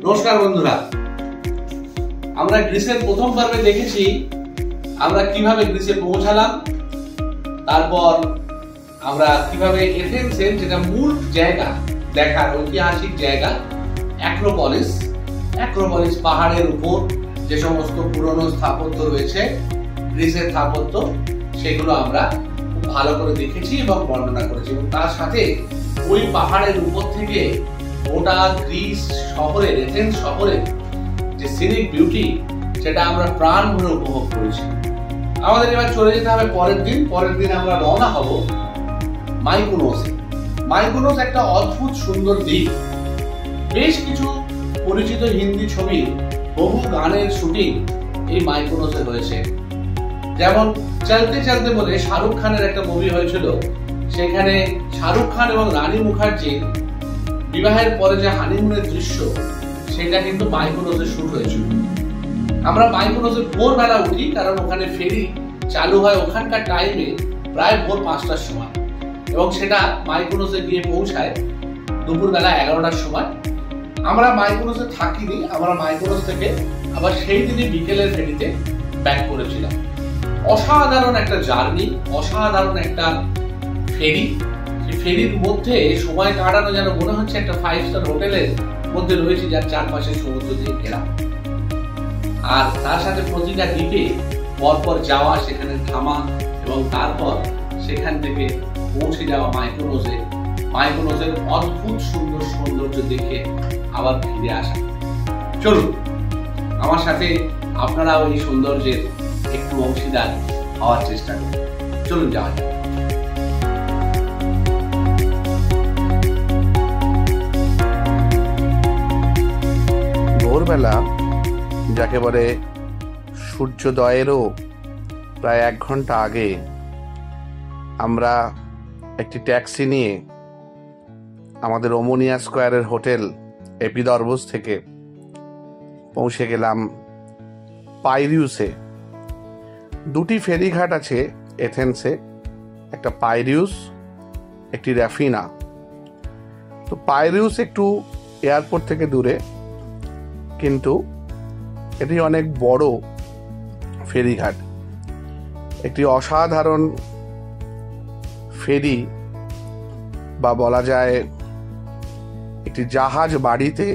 নমস্কার বন্ধুরা, আমরা গ্রিসের প্রথম পর্বে দেখেছি আমরা কিভাবে গ্রিসে পৌঁছালাম, তারপর আমরা কিভাবে এথেন্সের যেটা মূল জায়গা দেখার ঐতিহাসিক জায়গা অ্যাক্রোপলিস পাহাড়ের উপর যে সমস্ত পুরনো স্থাপত্য রয়েছে গ্রিসের স্থাপত্য, সেগুলো আমরা খুব ভালো করে দেখেছি এবং বর্ণনা করেছি। এবং তার সাথে ওই পাহাড়ের উপর থেকে গোটা গ্রিস শহরের, এথেন্স শহরের যে সিনিক বিউটি, সেটা আমরা প্রাণ ভরে উপভোগ করেছি। আমাদের এবার চলে যেতে হবে পরের দিন আমরা রওনা হব মাইকোনোসে। মাইকোনোস একটা অদ্ভুত সুন্দর দ্বীপ। বেশ কিছু পরিচিত হিন্দি ছবির বহু গানের শুটিং এই মাইকোনোসে হয়েছে। যেমন চলতে চলতে বলে শাহরুখ খানের একটা মুভি হয়েছিল, সেখানে শাহরুখ খান এবং রানী মুখার্জির বিবাহের পরে যে হানিমুনের দৃশ্য, সেটা কিন্তু মাইকোনোসে শুট হয়েছিল। আমরা মাইকোনোসে ভোরবেলা উঠি, কারণ ওখানে ফেরি চালু হয় ওখানকার টাইমে প্রায় ভোর 5টার সময়, এবং সেটা মাইকোনোসে গিয়ে পৌঁছায় দুপুরবেলা 11টার সময়। আমরা মাইকোনোসে থাকিনি, আমরা মাইকোনোস থেকে আবার সেই দিনই বিকেলের ফেরিতে ব্যাক করেছিলাম। অসাধারণ একটা জার্নি, অসাধারণ একটা ফেরি। ফেরির মধ্যে সময় কাটানো যেন মনে হচ্ছে একটা 5 স্টার হোটেলের মধ্যে রয়েছে, যার চারপাশে সমুদ্র দিয়ে ঘেরা। আর তার সাথে প্রতিটা দ্বীপে পরপর যাওয়া, সেখানে থামা, এবং তারপর সেখান থেকে পৌঁছে যাওয়া মাইকোনোসের অদ্ভুত সুন্দর সৌন্দর্য দেখে আবার ফিরে আসা। চলুন আমার সাথে আপনারাও এই সৌন্দর্যের একটু অংশীদার হওয়ার চেষ্টা করুন। চলুন যাওয়া যাক। ভোরবেলা, যাকে বলে সূর্যোদয়েরও প্রায় 1 ঘন্টা আগে, আমরা একটি ট্যাক্সি নিয়ে আমাদের ওমোনিয়া স্কোয়ারের হোটেল এপিদর্বস থেকে পৌঁছে গেলাম পাইরিউসে। 2টি ফেরিঘাট আছে এথেন্সে, একটা পাইরিউস, একটি র্যাফিনা। তো পাইরিউস একটু এয়ারপোর্ট থেকে দূরে, কিন্তু এটি অনেক বড় ফেরিঘাট। একটি অসাধারণ ফেরি, বা বলা যায় একটি জাহাজ বাড়িতে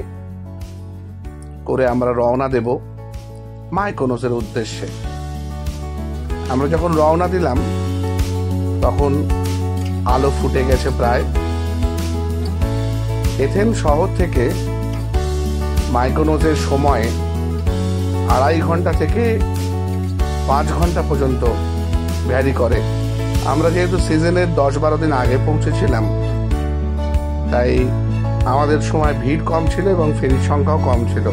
করে আমরা রওনা দেব মাইকোনোসের উদ্দেশ্যে। আমরা যখন রওনা দিলাম তখন আলো ফুটে গেছে প্রায়। এথেন্স শহর থেকে মাইকোনোসের সময় 2.5 ঘন্টা থেকে 5 ঘন্টা পর্যন্ত ভ্যারি করে। আমরা যেহেতু সিজনের 10-12 দিন আগে পৌঁছেছিলাম, তাই আমাদের সময় ভিড় কম ছিল এবং ফেরির সংখ্যাও কম ছিল।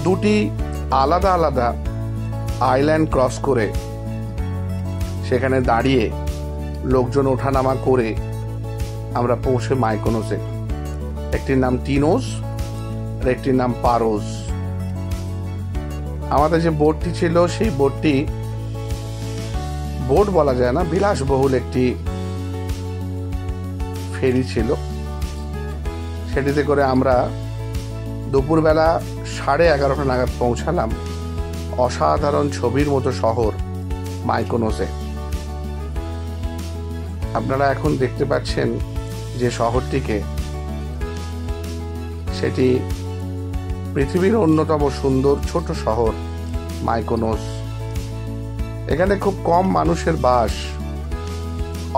দুটি আলাদা আলাদা আইল্যান্ড ক্রস করে সেখানে দাঁড়িয়ে লোকজন ওঠানামা করে আমরা পৌঁছে মাইকোনোসে। একটির নাম টিনোস আর একটির নাম পারোস। আমাদের যে বোটটি ছিল, সেই বোটটি বোট বলা যায় না, বিলাসবহুল একটি ফেরি ছিল। সেটিতে করে আমরা দুপুরবেলা 11:30 নাগাদ পৌঁছালাম অসাধারণ ছবির মতো শহর মাইকোনোসে। আপনারা এখন দেখতে পাচ্ছেন যে শহরটিকে, সেটি পৃথিবীর অন্যতম সুন্দর ছোট শহর মাইকোনোস। এখানে খুব কম মানুষের বাস।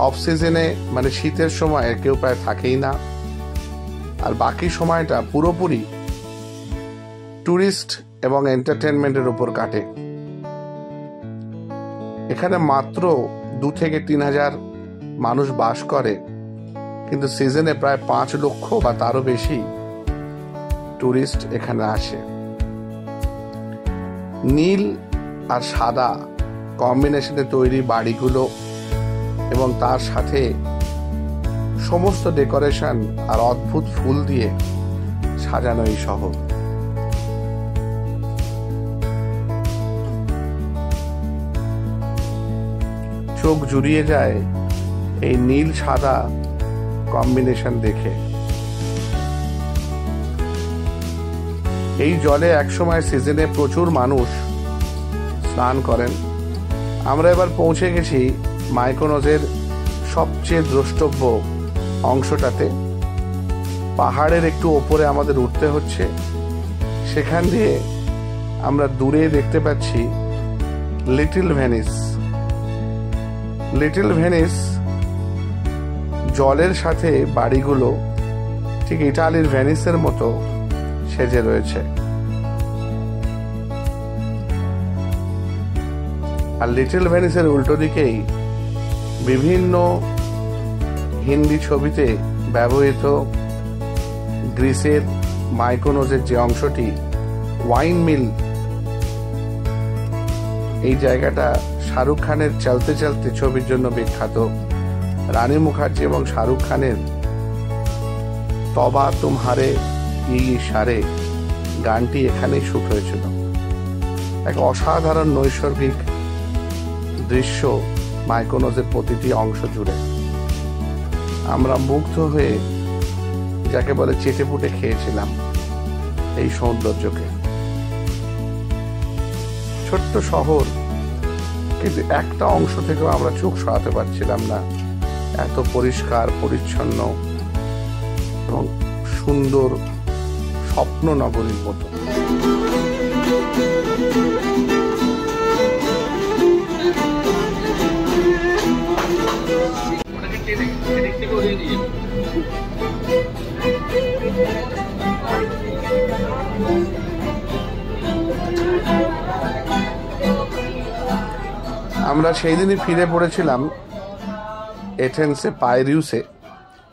অফ সিজনে, মানে শীতের সময়, কেউ প্রায় থাকেই না, আর বাকি সময়টা পুরোপুরি ট্যুরিস্ট এবং এন্টারটেনমেন্টের উপর কাটে। এখানে মাত্র 2 থেকে 3 হাজার মানুষ বাস করে, কিন্তু সিজনে প্রায় 5 লক্ষ বা তারও বেশি ট্যুরিস্ট এখানে আসে। নীল আর সাদা কম্বিনেশনে তৈরি বাড়িগুলো এবং তার সাথে সমস্ত ডেকোরেশন আর অদ্ভুত ফুল দিয়ে সাজানো এই শহর। চোখ জুড়িয়ে যায় এই নীল সাদা কম্বিনেশন দেখে। এই জলে একসময় সিজনে প্রচুর মানুষ স্নান করেন। আমরা এবার পৌঁছে গেছি মাইকোনসের সবচেয়ে দ্রষ্টব্য অংশটাতে। পাহাড়ের একটু ওপরে আমাদের উঠতে হচ্ছে। সেখান দিয়ে আমরা দূরে দেখতে পাচ্ছি লিটল ভেনিস। লিটল ভেনিস জলের সাথে বাড়িগুলো ঠিক ইটালির ভেনিসের মতো সেজে রয়েছে। আর লিটল ভেনিসের উল্টো দিকেই বিভিন্ন হিন্দি ছবিতে ব্যবহৃত গ্রিসের মাইকোনসের যে অংশটি ওয়াইন মিল, এই জায়গাটা শাহরুখ খানের চলতে চলতে ছবির জন্য বিখ্যাত। রানী মুখার্জি এবং শাহরুখ খানের তবা তুমহারে ইশারে গানটি এখানেই শুট হয়েছিল। এক অসাধারণ নৈসর্গিক দৃশ্য মাইকোনসের প্রতিটি অংশ জুড়ে। আমরা মুগ্ধ হয়ে যাকে বলে চেটেপুটে খেয়েছিলাম এই সৌন্দর্যকে। ছোট্ট শহর, কিন্তু একটা অংশ থেকেও আমরা চোখ সরাতে পারছিলাম না। এত পরিষ্কার পরিচ্ছন্ন এবং সুন্দর স্বপ্ন নগরীর মতো। আমরা সেই দিনই ফিরে পড়েছিলাম এথেন্সে পাইরিউসে,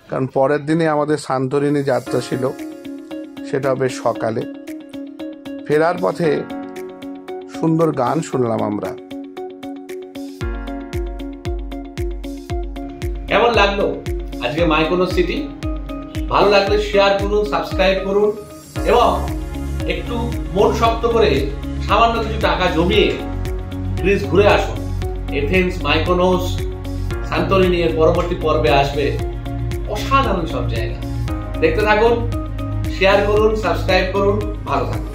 কারণ পরের দিনে আমাদের সান্তরিনী যাত্রা ছিল, সেটা বেশ সকালে। ফেরার পথে সুন্দর গান শুনলাম আমরা। কেমন লাগলো আজকে মাইকোনস সিটি? ভালো লাগলে শেয়ার করুন, সাবস্ক্রাইব করুন এবং একটু মন শক্ত করে সামান্য কিছু টাকা জমিয়ে গ্রিস ঘুরে আসুন। এথেন্স, মাইকোনস, সান্তরিনি এর পরবর্তী পর্বে আসবে অসাধারণ সব জায়গা। দেখতে থাকুন, শেয়ার করুন, সাবস্ক্রাইব করুন, ভালো থাকুন।